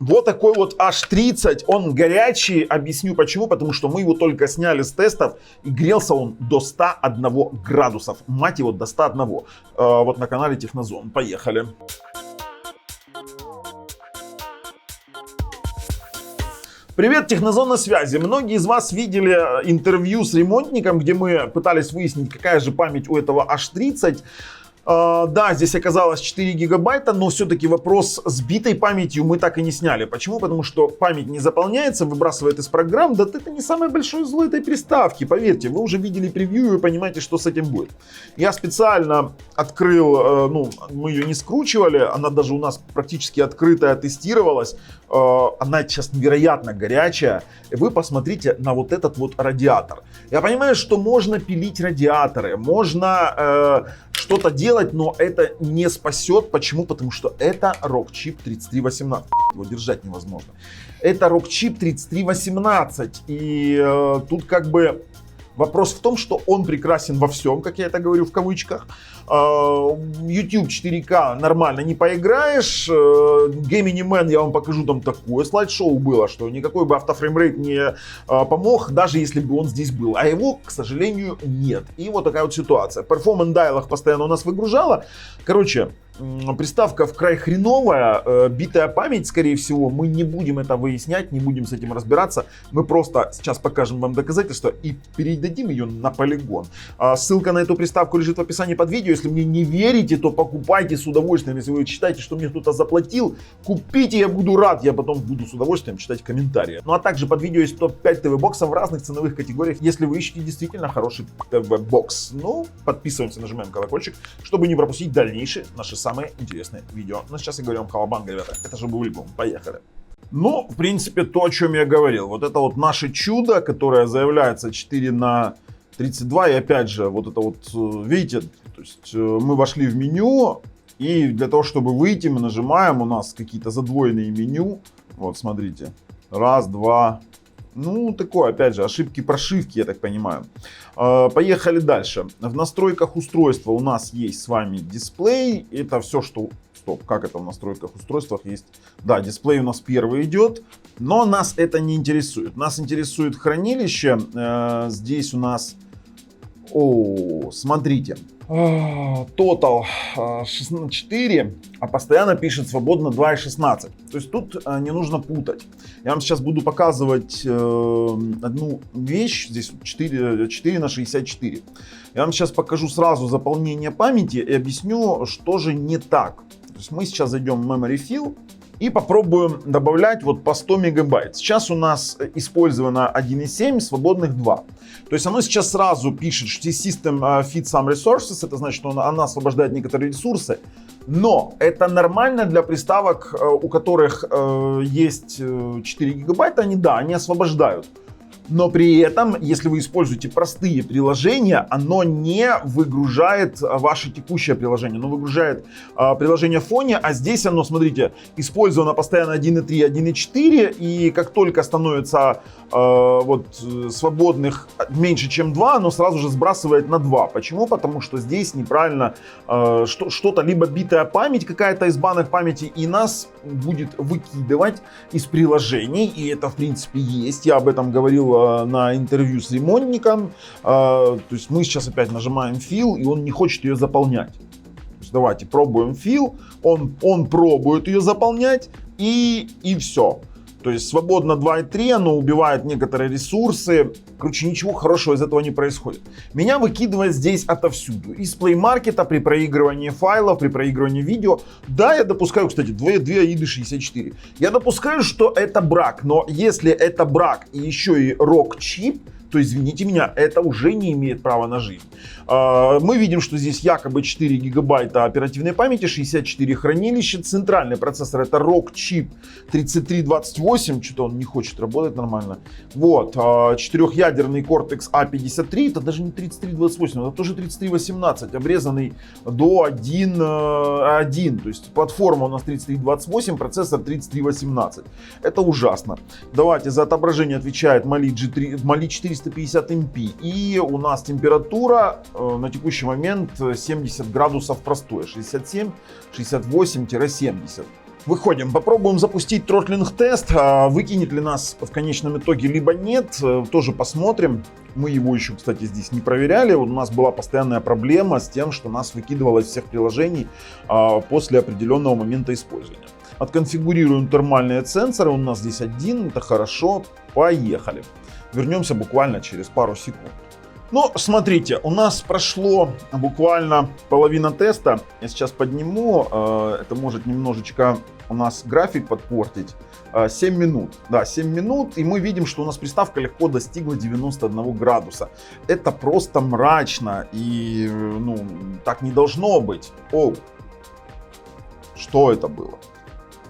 Вот такой вот H30, он горячий, объясню почему, потому что мы его только сняли с тестов и грелся он до 101 градусов, мать его, до 101, вот на канале Технозон, поехали. Привет, Технозон на связи. Многие из вас видели интервью с ремонтником, где мы пытались выяснить, какая же память у этого H30. Да, здесь оказалось 4 гигабайта, но все-таки вопрос с битой памятью мы так и не сняли. Почему? Потому что память не заполняется, выбрасывает из программ. Да это не самое большое зло этой приставки, поверьте. Вы уже видели превью и понимаете, что с этим будет. Я специально открыл, мы ее не скручивали, она даже у нас практически открытая, тестировалась. Она сейчас невероятно горячая. Вы посмотрите на вот этот вот радиатор. Я понимаю, что можно пилить радиаторы, можно что-то делать, но это не спасет. Почему? Потому что это Rockchip 3318. Его держать невозможно. Это Rockchip 3318. И тут как бы вопрос в том, что он прекрасен во всем, как я это говорю в кавычках. YouTube 4К нормально не поиграешь. Gemini Man, я вам покажу, там такое слайд-шоу было, что никакой бы автофреймрейт не помог, даже если бы он здесь был. А его, к сожалению, нет. И вот такая вот ситуация. Performance Dialog постоянно у нас выгружала. Короче, приставка в край хреновая, битая память, скорее всего. Мы не будем это выяснять, не будем с этим разбираться. Мы просто сейчас покажем вам доказательства и передадим ее на полигон. Ссылка на эту приставку лежит в описании под видео. Если мне не верите, то покупайте с удовольствием. Если вы считаете, что мне кто-то заплатил, купите, я буду рад. Я потом буду с удовольствием читать комментарии. Ну а также под видео есть топ-5 ТВ-боксов в разных ценовых категориях, если вы ищете действительно хороший ТВ-бокс. Ну, подписываемся, нажимаем колокольчик, чтобы не пропустить дальнейшие наши самые интересные видео. Но сейчас я говорю вам колобанга, ребята. Это же был альбом. Поехали. Ну, в принципе, то, о чем я говорил. Вот это вот наше чудо, которое заявляется 4:32. И опять же, вот это вот, видите, то есть мы вошли в меню. И для того, чтобы выйти, мы нажимаем. У нас какие-то задвоенные меню. Вот, смотрите. Раз, два. Ну, такое, опять же, ошибки прошивки, я так понимаю. Поехали дальше. В настройках устройства у нас есть с вами дисплей. Это все, что... Стоп, как это в настройках устройствах есть? Да, дисплей у нас первый идет, но нас это не интересует. Нас интересует хранилище. Здесь у нас... О, смотрите. Total 4, а постоянно пишет свободно 2.16. То есть тут не нужно путать. Я вам сейчас буду показывать одну вещь. Здесь 4:64. Я вам сейчас покажу сразу заполнение памяти и объясню, что же не так. То есть мы сейчас зайдем в Memory Fill и попробуем добавлять вот по 100 мегабайт. Сейчас у нас использовано 1.7, свободных 2. То есть оно сейчас сразу пишет, что System Feed Some Resources, это значит, что она освобождает некоторые ресурсы. Но это нормально для приставок, у которых есть 4 гигабайта, они освобождают. Но при этом, если вы используете простые приложения, оно не выгружает ваше текущее приложение. Оно выгружает приложение в фоне, а здесь оно, смотрите, использовано постоянно 1.3, 1.4. И как только становится свободных меньше, чем 2, оно сразу же сбрасывает на 2. Почему? Потому что здесь неправильно что-то, либо битая память какая-то из банок памяти, и нас будет выкидывать из приложений. И это, в принципе, есть. Я об этом говорил на интервью с ремонтником. То есть мы сейчас опять нажимаем Fill, и он не хочет ее заполнять. То есть давайте пробуем Fill, он пробует ее заполнять, и все. То есть свободно 2.3, оно убивает некоторые ресурсы. Короче, ничего хорошего из этого не происходит. Меня выкидывает здесь отовсюду. Из Play Market при проигрывании файлов, при проигрывании видео. Да, я допускаю, кстати, 2 AIDA 64. Я допускаю, что это брак. Но если это брак и еще и Rockchip, то, извините меня, это уже не имеет права на жизнь. Мы видим, что здесь якобы 4 гигабайта оперативной памяти, 64 хранилища. Центральный процессор это Rockchip 3328, что-то он не хочет работать нормально. Вот, 4-ядерный Cortex A53, это даже не 3328, это тоже 3318, обрезанный до 1.1. То есть платформа у нас 3328, процессор 3318. Это ужасно. Давайте, за отображение отвечает Mali 450 MP. И у нас температура на текущий момент 70 градусов простое. 67, 68-70. Выходим, попробуем запустить тротлинг-тест, выкинет ли нас в конечном итоге, либо нет, тоже посмотрим. Мы его еще, кстати, здесь не проверяли, у нас была постоянная проблема с тем, что нас выкидывало из всех приложений после определенного момента использования. Отконфигурируем термальные сенсоры, у нас здесь один, это хорошо, поехали. Вернемся буквально через пару секунд. Ну, смотрите, у нас прошло буквально половина теста. Я сейчас подниму, это может немножечко у нас график подпортить. 7 минут, да, 7 минут, и мы видим, что у нас приставка легко достигла 91 градуса. Это просто мрачно, и, ну, так не должно быть. О, что это было?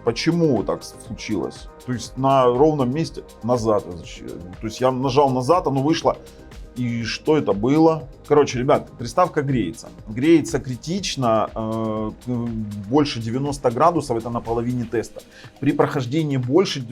Почему так случилось? То есть на ровном месте назад. То есть я нажал назад, оно вышло. И что это было? Короче, ребят, приставка греется. Греется критично, больше 90 градусов, это на половине теста. При прохождении больше,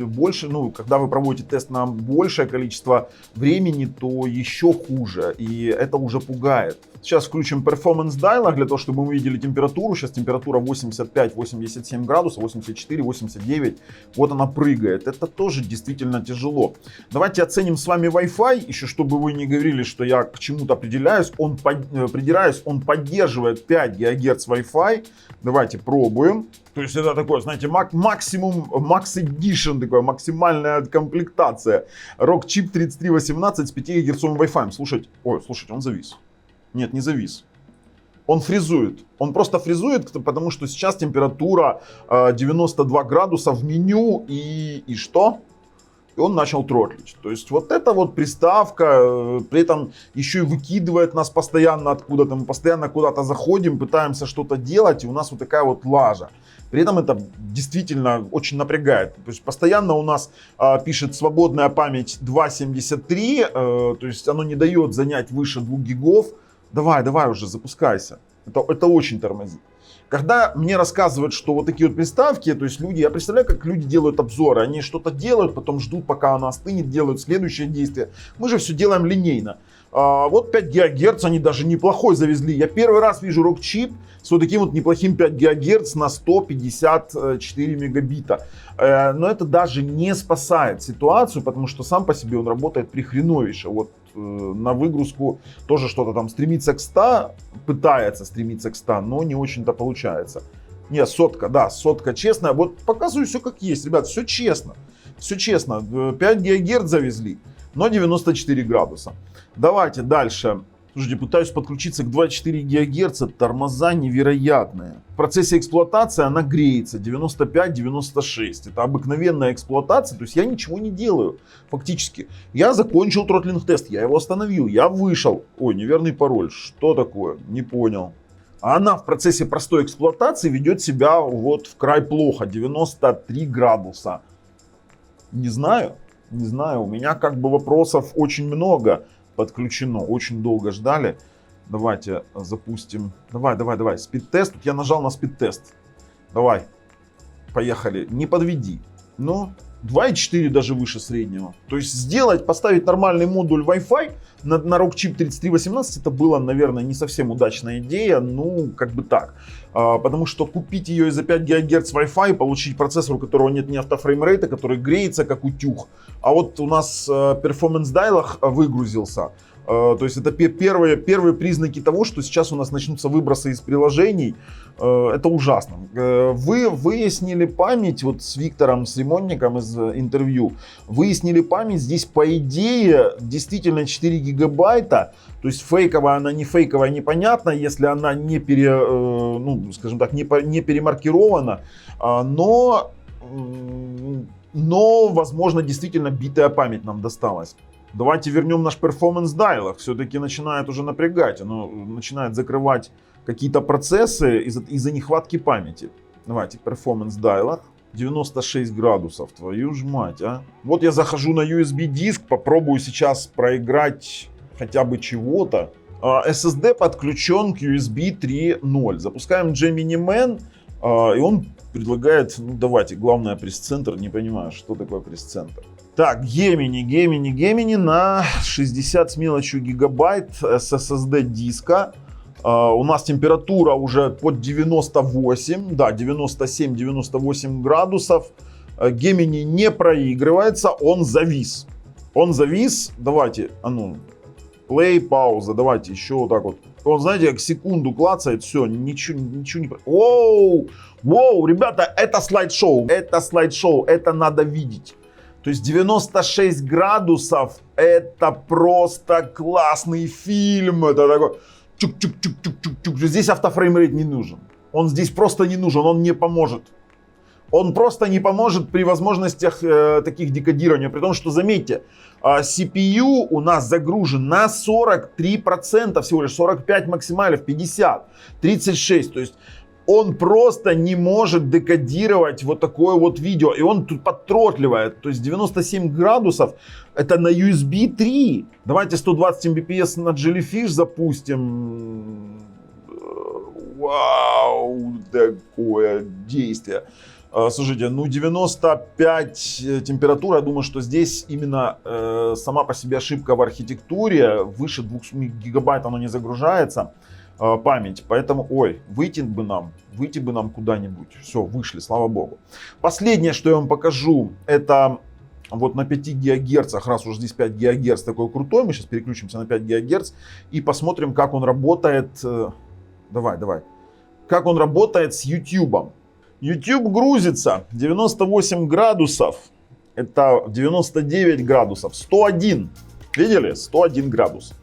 ну, когда вы проводите тест на большее количество времени, то еще хуже. И это уже пугает. Сейчас включим Performance Dialog для того, чтобы мы увидели температуру. Сейчас температура 85-87 градусов, 84-89. Вот она прыгает. Это тоже действительно тяжело. Давайте оценим с вами Wi-Fi, еще чтобы вы не говорили, что я к чему-то придираюсь, он поддерживает 5 ГГц Wi-Fi. Давайте пробуем. То есть это такое, знаете, максимум, Max Edition, такая максимальная комплектация. Rockchip 3318 с 5 ГГц Wi-Fi. Слушайте, он завис. Нет, не завис. Он фризует. Он просто фризует, потому что сейчас температура 92 градуса в меню. И что? И он начал тротлить. То есть вот эта вот приставка, при этом еще и выкидывает нас постоянно откуда-то. Мы постоянно куда-то заходим, пытаемся что-то делать, и у нас вот такая вот лажа. При этом это действительно очень напрягает. То есть постоянно у нас пишет свободная память 2,73, то есть оно не дает занять выше 2 гигов. Давай уже, запускайся. Это очень тормозит. Когда мне рассказывают, что вот такие вот приставки, то есть люди, я представляю, как люди делают обзоры. Они что-то делают, потом ждут, пока она остынет, делают следующее действие. Мы же все делаем линейно. Вот 5 ГГц они даже неплохой завезли. Я первый раз вижу Rockchip с вот таким вот неплохим 5 ГГц на 154 мегабита. Но это даже не спасает ситуацию, потому что сам по себе он работает прихреновейше. Вот на выгрузку тоже что-то там стремится к 100, пытается стремиться к 100, но не очень-то получается. Не, сотка, да, сотка честная. Вот показываю все как есть, ребят, все честно. Все честно, 5 ГГц завезли, но 94 градуса. Давайте дальше. Слушайте, пытаюсь подключиться к 24 ГГц, тормоза невероятные. В процессе эксплуатации она греется 95-96. Это обыкновенная эксплуатация, то есть я ничего не делаю фактически. Я закончил тротлинг-тест, я его остановил, я вышел. Ой, неверный пароль, что такое? Не понял. А она в процессе простой эксплуатации ведет себя вот в край плохо, 93 градуса. Не знаю, у меня как бы вопросов очень много. Подключено, очень долго ждали. Давайте запустим. Давай, спид-тест. Тут я нажал на спид-тест. Давай, поехали. Не подведи. Ну, 2,4 даже выше среднего. То есть поставить нормальный модуль Wi-Fi на Rockchip 3318, это была, наверное, не совсем удачная идея. Ну, как бы так. Потому что купить ее из-за 5 ГГц Wi-Fi, получить процессор, у которого нет ни автофреймрейта, который греется как утюг. А вот у нас Performance Dialog выгрузился. То есть это первые признаки того, что сейчас у нас начнутся выбросы из приложений. Это ужасно. Вы выяснили память, вот с Виктором, с ремонтником из интервью, выяснили память здесь по идее действительно 4 гигабайта. То есть фейковая она, не фейковая, непонятно, если она не перемаркирована. Но возможно действительно битая память нам досталась. Давайте вернем наш Performance Dialog. Все-таки начинает уже напрягать. Оно начинает закрывать какие-то процессы из-за нехватки памяти. Давайте Performance Dialog. 96 градусов. Твою ж мать, а. Вот я захожу на USB диск. Попробую сейчас проиграть хотя бы чего-то. SSD подключен к USB 3.0. Запускаем Gemini Man. И он предлагает, ну давайте, главное пресс-центр. Не понимаю, что такое пресс-центр. Так, Gemini на 60 с мелочью гигабайт с SSD диска. У нас температура уже под 98, да, 97-98 градусов. Gemini не проигрывается, он завис. Он завис, давайте, play, пауза, давайте еще вот так вот. Он, знаете, как секунду клацает, все, ничего не... Воу, ребята, это слайд-шоу, это надо видеть. То есть 96 градусов, это просто классный фильм, это такой... Чук-чук-чук-чук-чук. Здесь автофреймрейт не нужен. Он здесь просто не нужен, он не поможет. Он просто не поможет при возможностях таких декодирования. При том, что, заметьте, CPU у нас загружен на 43% всего лишь, 45 максималев, 50, 36. То есть он просто не может декодировать вот такое вот видео. И он тут подтротливает. То есть 97 градусов это на USB 3. Давайте 120 Mbps на Jellyfish запустим. Вау, такое действие. Слушайте, 95 температура, я думаю, что здесь именно сама по себе ошибка в архитектуре. Выше 200 гигабайт оно не загружается, память. Поэтому, выйти бы нам куда-нибудь. Все, вышли, слава богу. Последнее, что я вам покажу, это вот на 5 ГГц, раз уж здесь 5 ГГц такой крутой, мы сейчас переключимся на 5 ГГц и посмотрим, как он работает. Давай. Как он работает с YouTube. YouTube грузится 98 градусов. Это 99 градусов. 101. Видели? 101 градус.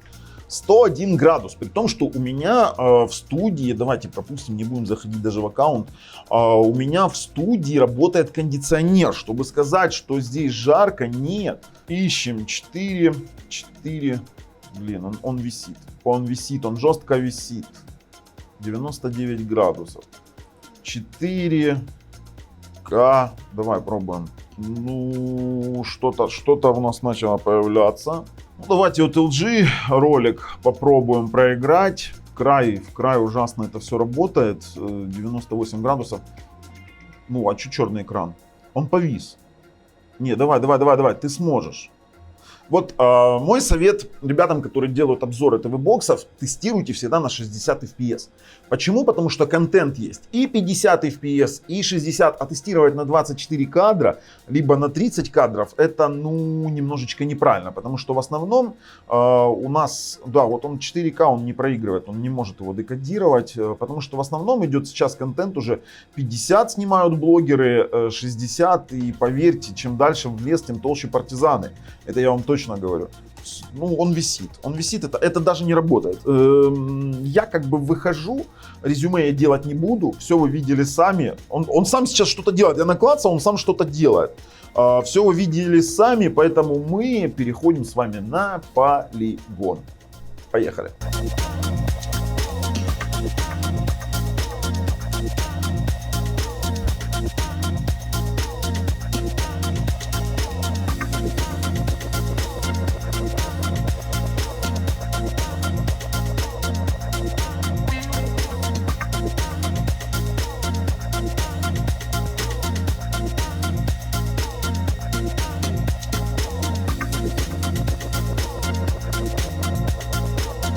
101 градус. При том, что у меня в студии, давайте пропустим, не будем заходить даже в аккаунт. У меня в студии работает кондиционер. Чтобы сказать, что здесь жарко, нет. Ищем 4. Блин, он висит. Он жестко висит. 99 градусов. 4К. Давай пробуем. Ну, что-то у нас начало появляться. Ну, давайте вот LG ролик попробуем проиграть. В край ужасно это все работает. 98 градусов. Ну, а чё черный экран? Он повис. Не, давай, ты сможешь. Вот мой совет ребятам, которые делают обзоры ТВ-боксов, тестируйте всегда на 60 FPS. Почему? Потому что контент есть и 50 FPS, и 60, а тестировать на 24 кадра, либо на 30 кадров, это, немножечко неправильно. Потому что в основном у нас, да, вот он 4К, он не проигрывает, он не может его декодировать. Потому что в основном идет сейчас контент уже 50 снимают блогеры, 60, и поверьте, чем дальше в лес, тем толще партизаны. Это я вам точно говорю. Ну, он висит, это даже не работает. Я как бы выхожу, резюме я делать не буду, все вы видели сами. Он сам сейчас что-то делает, я наклацал, он сам что-то делает. Все вы видели сами, поэтому мы переходим с вами на полигон. Поехали.